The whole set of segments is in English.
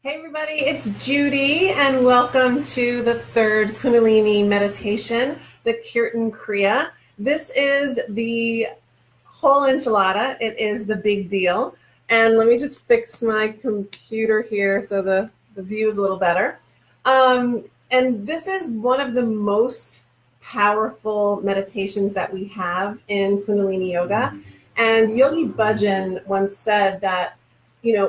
Hey everybody, it's Judy and welcome to the third Kundalini meditation, the Kirtan Kriya. This is the whole enchilada. It is the big deal. And let me just fix my computer here so the view is a little better. And this is one of the most powerful meditations that we have in Kundalini Yoga. And Yogi Bhajan once said that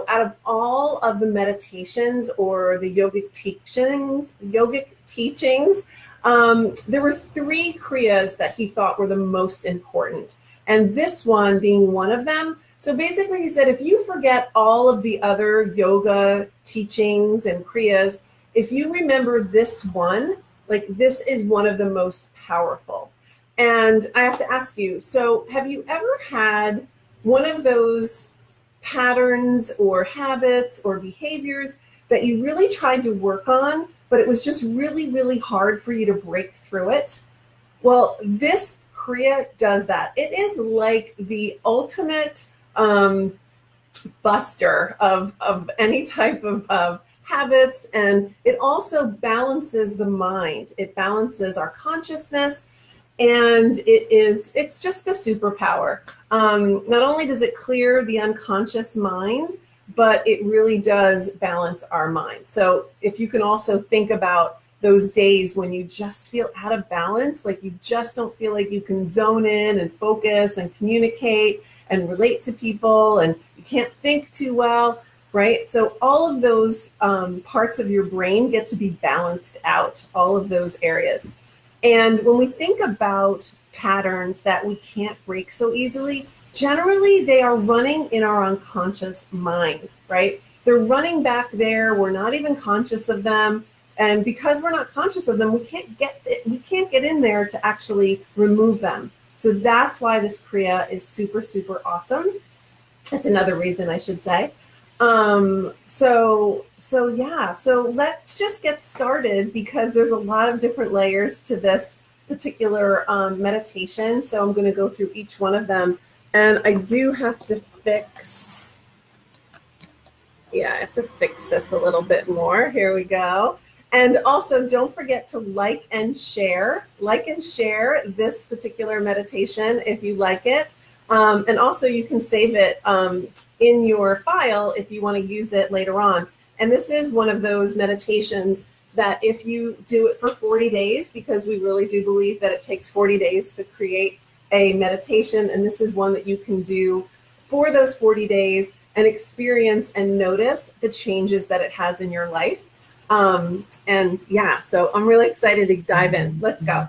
out of all of the meditations or the yogic teachings, there were three kriyas that he thought were the most important. And this one being one of them. So basically he said, if you forget all of the other yoga teachings and kriyas, if you remember this one, like this is one of the most powerful. And I have to ask you, so have you ever had one of those patterns or habits or behaviors that you really tried to work on, but it was just really, really hard for you to break through it? Well, this Kriya does that. It is like the ultimate buster of any type of habits, and it also balances the mind. It balances our consciousness, and it's just the superpower. Not only does it clear the unconscious mind, but it really does balance our mind. So if you can also think about those days when you just feel out of balance, like you just don't feel like you can zone in and focus and communicate and relate to people, and you can't think too well, right? So all of those parts of your brain get to be balanced out, all of those areas. And when we think about patterns that we can't break so easily, generally they are running in our unconscious mind, right? They're running back there. We're not even conscious of them. And because we're not conscious of them, we can't get in there to actually remove them. So that's why this Kriya is super, super awesome. That's another reason, I should say. So let's just get started, because there's a lot of different layers to this particular meditation. So I'm going to go through each one of them, and I do have to fix this a little bit more. Here we go. And also don't forget to like and share this particular meditation if you like it. And also you can save it in your file if you want to use it later on. And this is one of those meditations that if you do it for 40 days, because we really do believe that it takes 40 days to create a meditation, and this is one that you can do for those 40 days and experience and notice the changes that it has in your life. So I'm really excited to dive in. Let's go.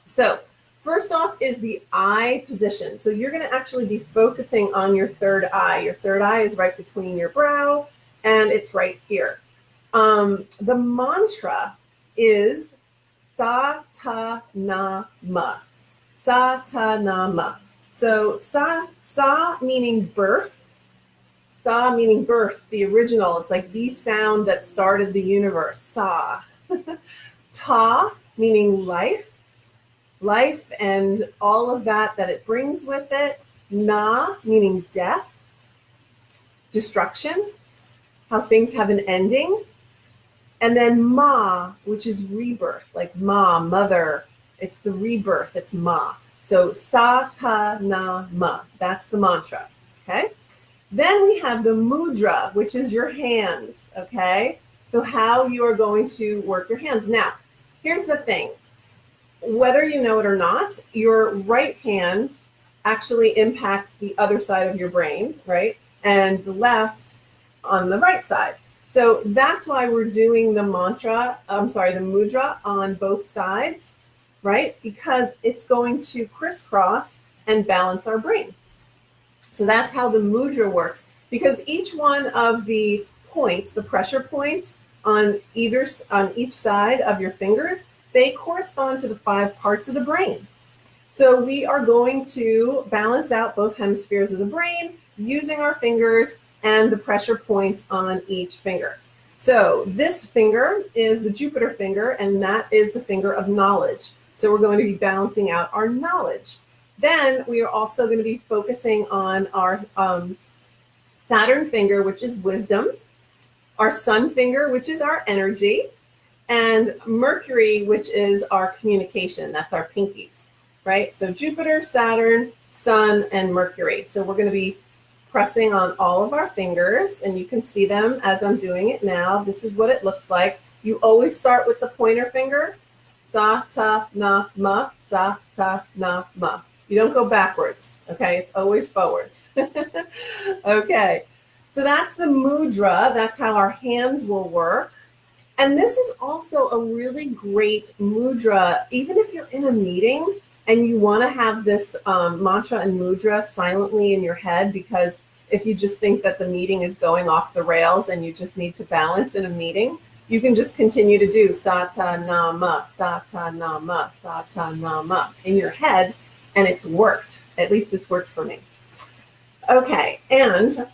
So first off is the eye position. So you're going to actually be focusing on your third eye. Your third eye is right between your brow, and it's right here. The mantra is Sa-ta-na-ma. Sa-ta-na-ma. So sa meaning birth. Sa meaning birth, the original. It's like the sound that started the universe. Sa. Ta meaning life and all of that it brings with it. Na meaning death, destruction, how things have an ending. And then ma, which is rebirth, like ma, mother. It's the rebirth, it's ma. So sa-ta-na-ma, that's the mantra, okay? Then we have the mudra, which is your hands, okay? So how you are going to work your hands. Now, here's the thing. Whether you know it or not, your right hand actually impacts the other side of your brain, right? And the left on the right side. So that's why we're doing the mudra on both sides, right? Because it's going to crisscross and balance our brain. So that's how the mudra works, because each one of the points, the pressure points on each side of your fingers, they correspond to the 5 parts of the brain. So we are going to balance out both hemispheres of the brain using our fingers and the pressure points on each finger. So this finger is the Jupiter finger, and that is the finger of knowledge. So we're going to be balancing out our knowledge. Then we are also going to be focusing on our Saturn finger, which is wisdom. our sun finger, which is our energy, and Mercury, which is our communication. That's our pinkies, right? So Jupiter, Saturn, Sun, and Mercury. So we're going to be pressing on all of our fingers, and you can see them as I'm doing it now. This is what it looks like. You always start with the pointer finger. Sa, ta, na, ma, sa, ta, na, ma. You don't go backwards, okay? It's always forwards. Okay, so that's the mudra. That's how our hands will work. And this is also a really great mudra, even if you're in a meeting and you want to have this mantra and mudra silently in your head, because if you just think that the meeting is going off the rails and you just need to balance in a meeting, you can just continue to do Sata Nama, Sata Nama, Sata Nama in your head, and it's worked. At least it's worked for me. Okay, and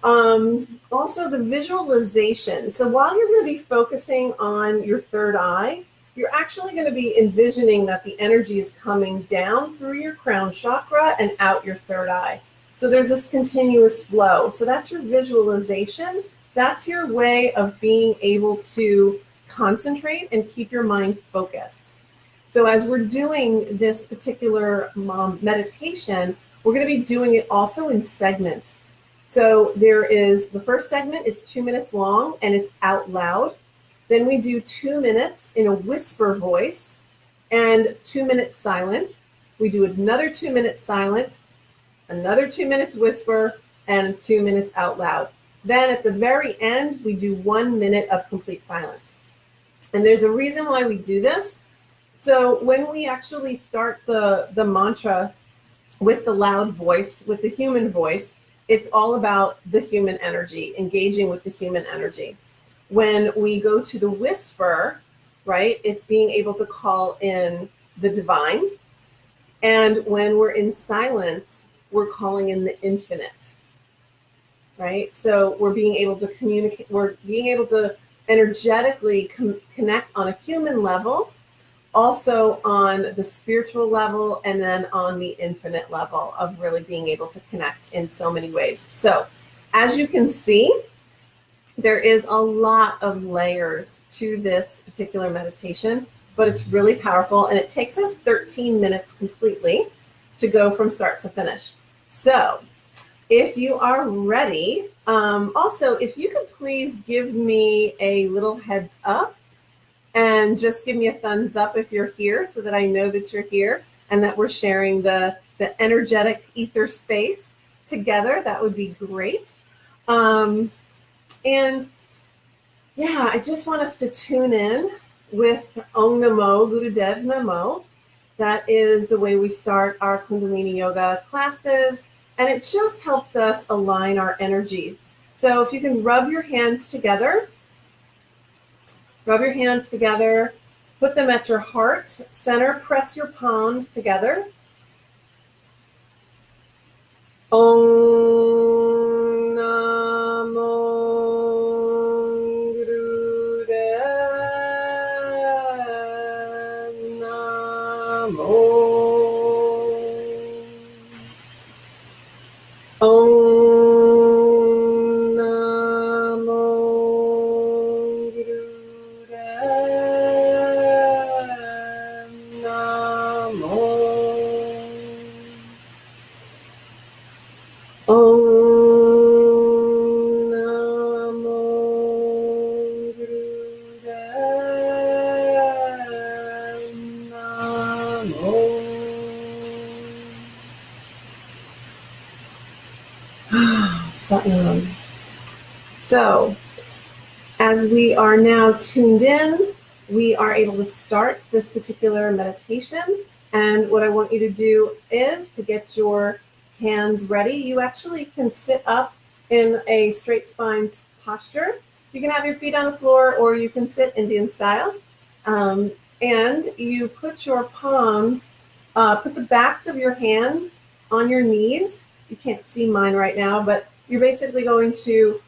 also the visualization. So while you're going to be focusing on your third eye, you're actually going to be envisioning that the energy is coming down through your crown chakra and out your third eye. So there's this continuous flow. So that's your visualization. That's your way of being able to concentrate and keep your mind focused. So as we're doing this particular meditation, we're going to be doing it also in segments. So there is, the first segment is 2 minutes long and it's out loud. Then we do 2 minutes in a whisper voice and 2 minutes silent. We do another 2 minutes silent, another 2 minutes whisper, and 2 minutes out loud. Then at the very end, we do 1 minute of complete silence. And there's a reason why we do this. So when we actually start the mantra with the loud voice, with the human voice, it's all about the human energy, engaging with the human energy. When we go to the whisper, right, it's being able to call in the divine. And when we're in silence, we're calling in the infinite, right? So we're being able to communicate, we're being able to energetically connect on a human level, also on the spiritual level, and then on the infinite level of really being able to connect in so many ways. So as you can see, there is a lot of layers to this particular meditation, but it's really powerful, and it takes us 13 minutes completely to go from start to finish. So if you are ready, also, if you could please give me a little heads up and just give me a thumbs up if you're here so that I know that you're here and that we're sharing the energetic ether space together, that would be great. And yeah, I just want us to tune in with Om Namo Gurudev Namo. That is the way we start our Kundalini Yoga classes, and it just helps us align our energy. So if you can rub your hands together, put them at your heart center, press your palms together. Om Namo Gurudev Namo. Om Namo Gurudev Namo. Om Namo Gurudev Namo. Satnam. So, as we are now tuned in, we are able to start this particular meditation. And what I want you to do is to get your hands ready. You actually can sit up in a straight spine posture. You can have your feet on the floor, or you can sit Indian style. And you put your palms, put the backs of your hands on your knees. You can't see mine right now, but you're basically going to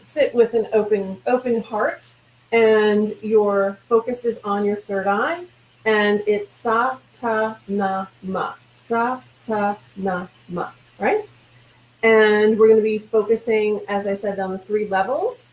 sit with an open heart, and your focus is on your third eye, and it's sa ta na ma, sa ta na ma, right? And we're going to be focusing, as I said, on the 3 levels.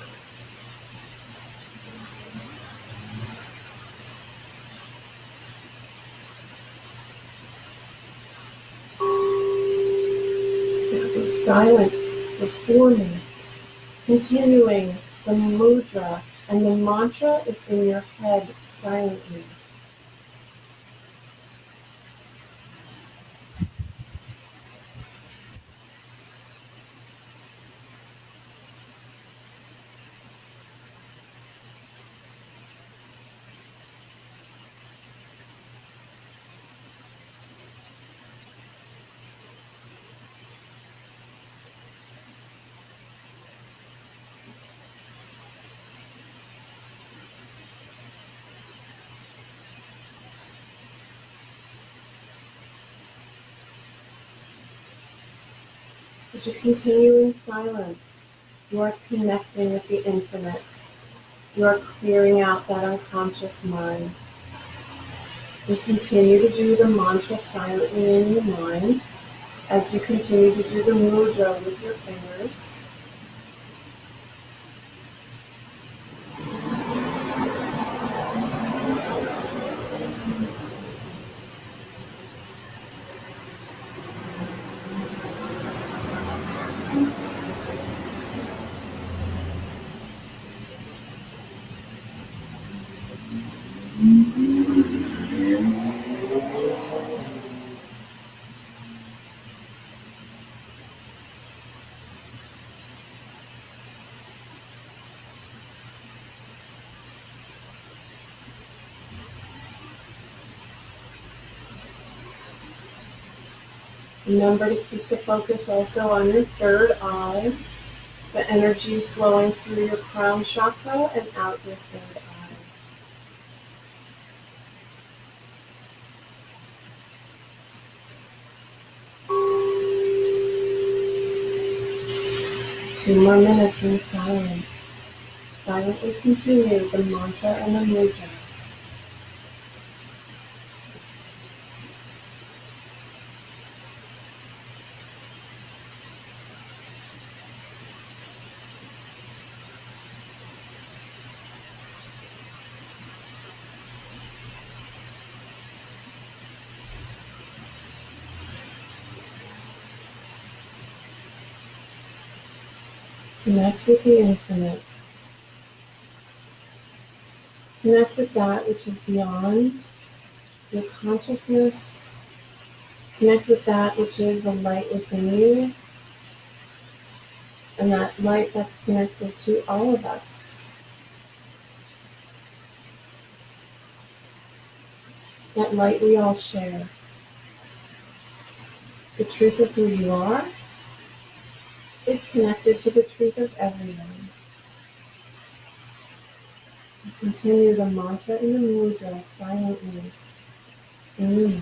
silent for 4 minutes, continuing the mudra, and the mantra is in your head silently. As you continue in silence, you are connecting with the infinite. You are clearing out that unconscious mind. You continue to do the mantra silently in your mind as you continue to do the mudra with your fingers. Remember to keep the focus also on your third eye, the energy flowing through your crown chakra and out your third eye. Two more minutes in silence. Silently continue the mantra and the mudra. Connect with the infinite. Connect with that which is beyond your consciousness. Connect with that which is the light within you, and that light that's connected to all of us. That light we all share. The truth of who you are is connected to the truth of everyone. Continue the mantra and the mudra silently in your mind.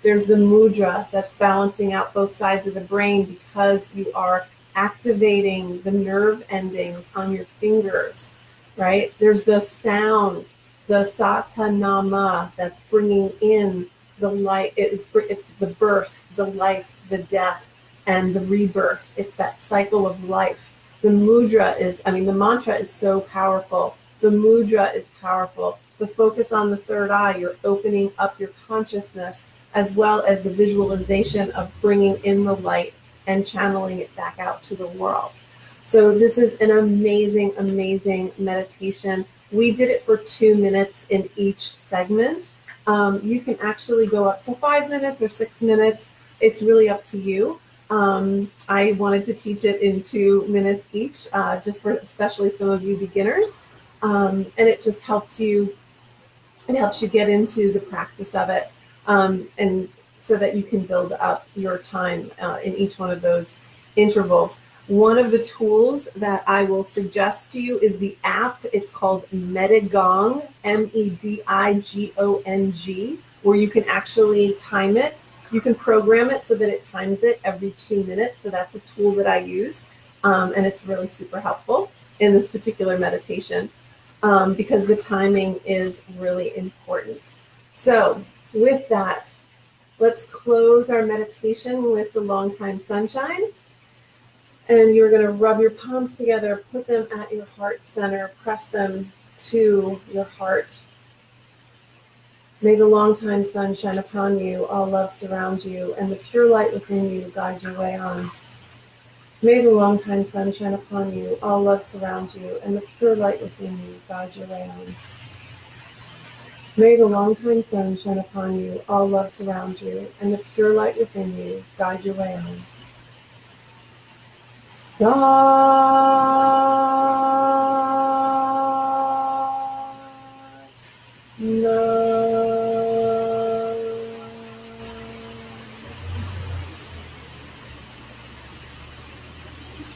There's the mudra that's balancing out both sides of the brain because you are activating the nerve endings on your fingers, right? There's the sound, the satanama, that's bringing in the light. It's the birth, the life, the death, and the rebirth. It's that cycle of life. The mudra is, I mean, the mantra is so powerful. The mudra is powerful. The focus on the third eye, you're opening up your consciousness, as well as the visualization of bringing in the light and channeling it back out to the world. So this is an amazing, amazing meditation. We did it for 2 minutes in each segment. You can actually go up to 5 minutes or 6 minutes. It's really up to you. I wanted to teach it in 2 minutes each, just for especially some of you beginners. And it just helps you, get into the practice of it. And so that you can build up your time in each one of those intervals. One of the tools that I will suggest to you is the app. It's called Medigong, Medigong, where you can actually time it. You can program it so that it times it every 2 minutes. So that's a tool that I use. And it's really super helpful in this particular meditation because the timing is really important. So with that, let's close our meditation with the long time sunshine. And you're going to rub your palms together, put them at your heart center, press them to your heart. May the long time sun shine upon you, all love surround you, and the pure light within you guide your way on. May the long time sun shine upon you, all love surround you, and the pure light within you guide your way on. May the long time sun shine upon you, all love surround you, and the pure light within you guide your way on. Sat Nam.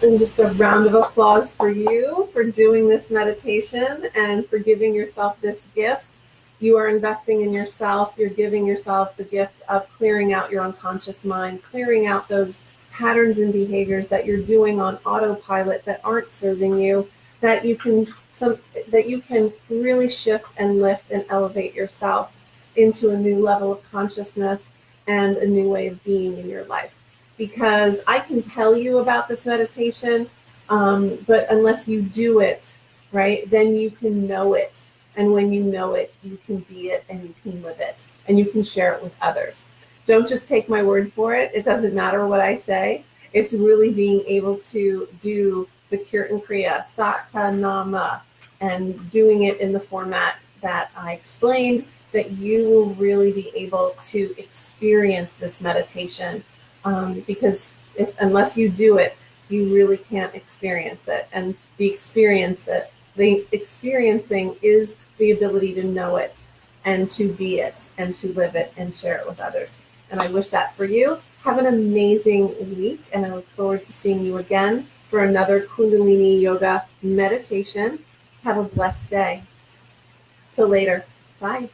And just a round of applause for you for doing this meditation and for giving yourself this gift. You are investing in yourself. You're giving yourself the gift of clearing out your unconscious mind, clearing out those patterns and behaviors that you're doing on autopilot that aren't serving you, that you can really shift and lift and elevate yourself into a new level of consciousness and a new way of being in your life. Because I can tell you about this meditation, but unless you do it, right, then you can know it. And when you know it, you can be it and you can live it and you can share it with others. Don't just take my word for it. It doesn't matter what I say. It's really being able to do the Kirtan Kriya, Satanama, and doing it in the format that I explained, that you will really be able to experience this meditation. Because unless you do it, you really can't experience it. And the experiencing is the ability to know it and to be it and to live it and share it with others. And I wish that for you. Have an amazing week, and I look forward to seeing you again for another Kundalini Yoga meditation. Have a blessed day. Till later. Bye.